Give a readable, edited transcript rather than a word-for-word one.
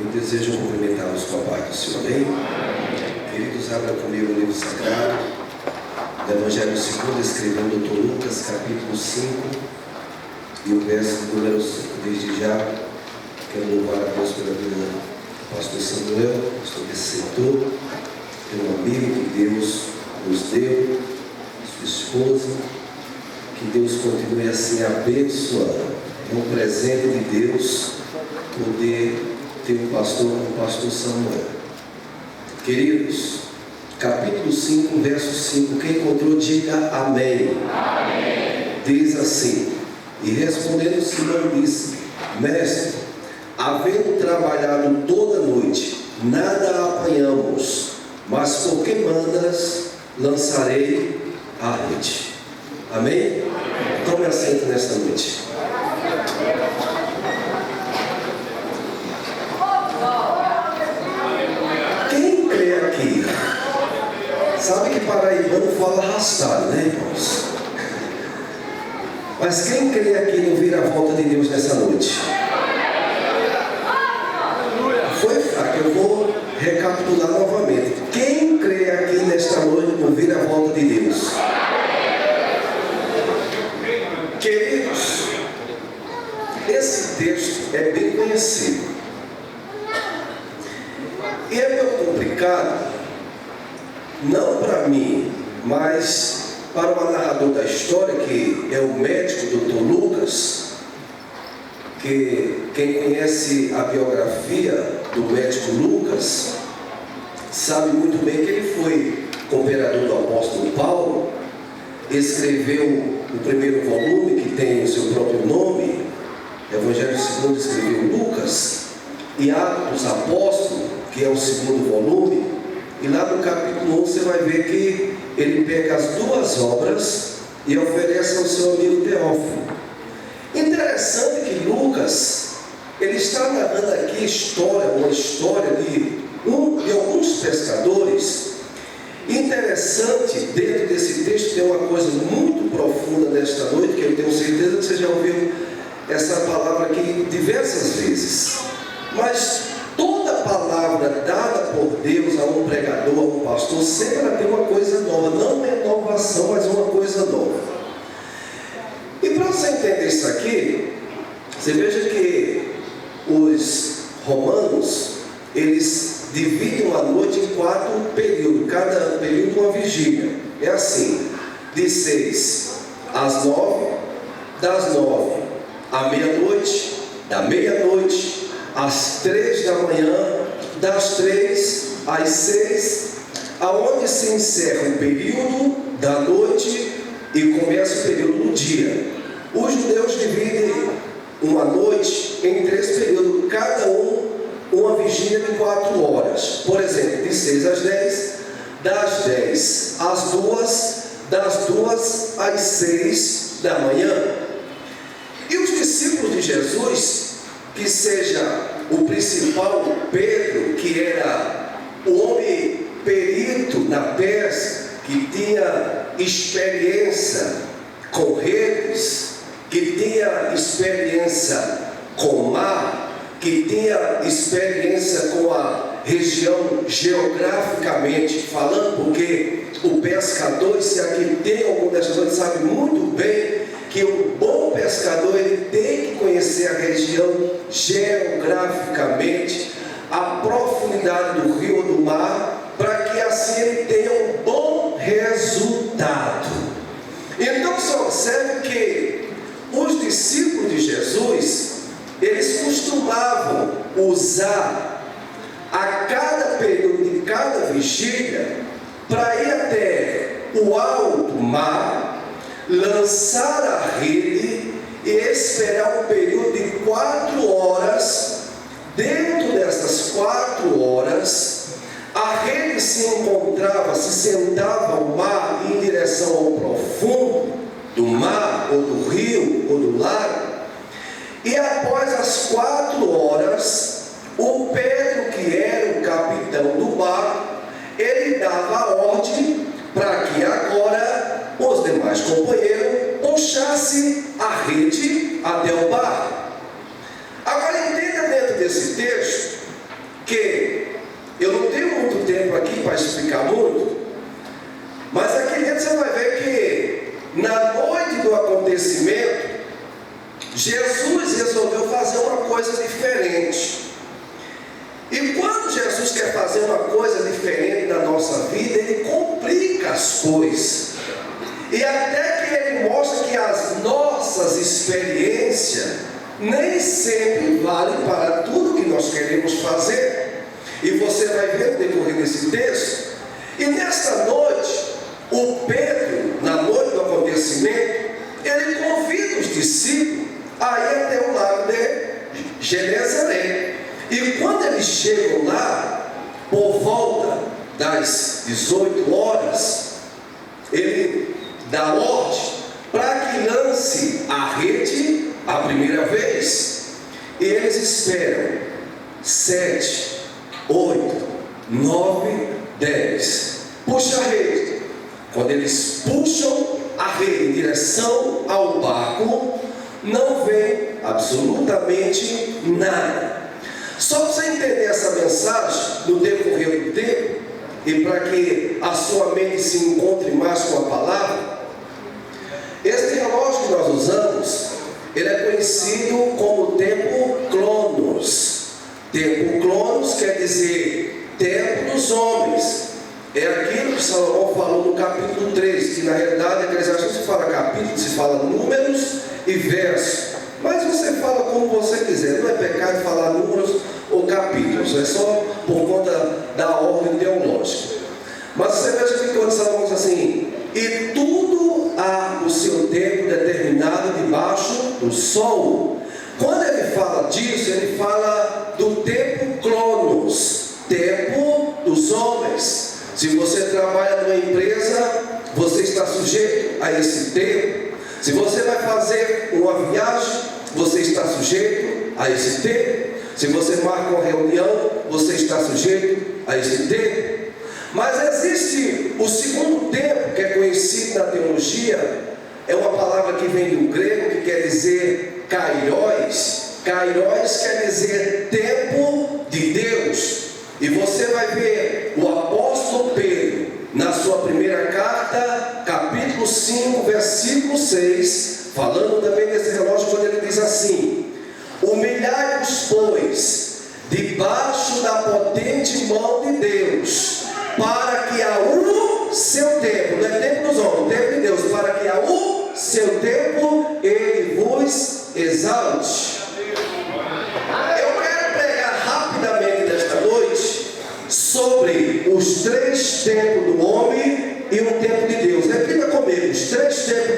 Eu desejo cumprimentá-los com a paz do Senhor, amém? Queridos, abra comigo o livro sagrado do Evangelho segundo escreveu o Dr. Lucas, capítulo 5 e o verso número 5. Desde já quero louvar a Deus pela vida do pastor Samuel, pastor desse setor, pelo amigo que Deus nos deu, sua esposa. Que Deus continue assim abençoando. É um presente de Deus poder ter um pastor como o pastor Samuel. Queridos, capítulo 5, verso 5. Quem encontrou, diga amém. Amém. Diz assim: e respondendo Simão disse: mestre, havendo trabalhado toda a noite, nada apanhamos, mas porque mandas, lançarei a rede. Amém? Tome assento nesta noite. Quem crê aqui, sabe que paraibano fala arrastado, né, irmãos? Mas quem crê aqui no vira-volta de Deus nessa noite? Foi fraco, eu vou recapitular novamente. Quem crê aqui nesta noite no vira-volta de Deus? Queridos, esse texto é bem conhecido. E é meio complicado, não para mim, mas para o narrador da história, que é o médico Dr. Lucas, que quem conhece a biografia do médico Lucas, sabe muito bem que ele foi cooperador do apóstolo Paulo, escreveu o primeiro volume, que tem o seu próprio nome, Evangelho segundo escreveu Lucas, e Atos dos Apóstolos, que é o segundo volume, e lá no capítulo 1 você vai ver que ele pega as duas obras e oferece ao seu amigo Teófilo. Interessante que Lucas, ele está narrando aqui uma história de alguns pescadores. Interessante, dentro desse texto tem uma coisa muito profunda nesta noite, que eu tenho certeza que você já ouviu essa palavra aqui diversas vezes. Mas toda palavra dada por Deus a um pregador, a um pastor, sempre tem uma coisa nova. Não é inovação, mas uma coisa nova. E para você entender isso aqui, você veja que os romanos, eles dividem a noite em 4 períodos, cada período uma vigília. É assim, de 6 às 9, das 9 à meia-noite, da meia-noite às 3 da manhã, das 3 às 6, aonde se encerra o período da noite e começa o período do dia. Os judeus dividem uma noite em 3 períodos, cada uma vigília de 4 horas. Por exemplo, de 6 às 10, das 10 às 2, das 2 às 6 da manhã. E os discípulos de Jesus, que seja o principal Pedro, que era o homem perito na pesca, que tinha experiência com redes, que tinha experiência com o mar, que tinha experiência com a região geograficamente falando, porque o pescador, se aqui tem algum dessas coisas, sabe muito bem que o bom pescador, ele tem que conhecer a região geograficamente, a profundidade do rio ou do mar, para que assim ele tenha um bom resultado. Então você observe que os discípulos de Jesus, eles costumavam usar a cada período de cada vigília para ir até o alto mar, lançar a rede e esperar um período de 4 horas. Dentro dessas 4 horas, a rede se sentava ao mar em direção ao profundo do mar, ou do rio, ou do lago. E após as 4 horas, o Pedro, que era o capitão do barco, ele dava a ordem para que agora os demais companheiros puxassem a rede até o barco. Agora entenda dentro desse texto para explicar muito, mas aqui dentro você vai ver que na noite do acontecimento, Jesus resolveu fazer uma coisa diferente. E quando Jesus quer fazer uma coisa diferente na nossa vida, Ele complica as coisas. E até que Ele mostra que as nossas experiências nem sempre valem para tudo que nós queremos fazer. E você vai ver no decorrer desse texto. E nesta noite, o Pedro, na noite do acontecimento, ele convida os discípulos a ir até o lago de Genezaré. E quando eles chegam lá, por volta das 18 horas, ele dá ordem para que lance a rede a primeira vez. E eles esperam 7, 8, 9, 10. Puxa a rede. Quando eles puxam a rede em direção ao barco, não vem absolutamente nada. Só para você entender essa mensagem no decorrer do tempo, e para que a sua mente se encontre mais com a palavra, esse relógio que nós usamos, ele é conhecido como tempo Cronos. Tempo Cronos quer dizer tempo dos homens. É aquilo que Salomão falou no capítulo 3, que na realidade Eclesiastes se fala capítulo, se fala números e versos. Mas você fala como você quiser, não é pecado falar números ou capítulos, é só por conta da ordem teológica. Mas você veja que quando Salomão diz assim: e tudo há o seu tempo determinado debaixo do sol. Quando ele fala disso, ele fala do tempo Cronos, tempo dos homens. Se você trabalha numa empresa, você está sujeito a esse tempo. Se você vai fazer uma viagem, você está sujeito a esse tempo. Se você marca uma reunião, você está sujeito a esse tempo. Mas existe o segundo tempo, que é conhecido na teologia, é uma palavra que vem do grego, que quer dizer kairos. Kairos quer dizer tempo de Deus. E você vai ver o apóstolo Pedro, na sua primeira carta, capítulo 5, versículo 6, falando também desse relógio, quando ele diz assim: humilhai-vos, pois, debaixo da potente mão de Deus, para que a seu tempo, não é tempo dos homens, tempo de Deus, para que a seu tempo Ele vos exalte. Eu quero pregar rapidamente nesta noite sobre os 3 tempos do homem e um tempo de Deus. Repita comigo: os 3 tempos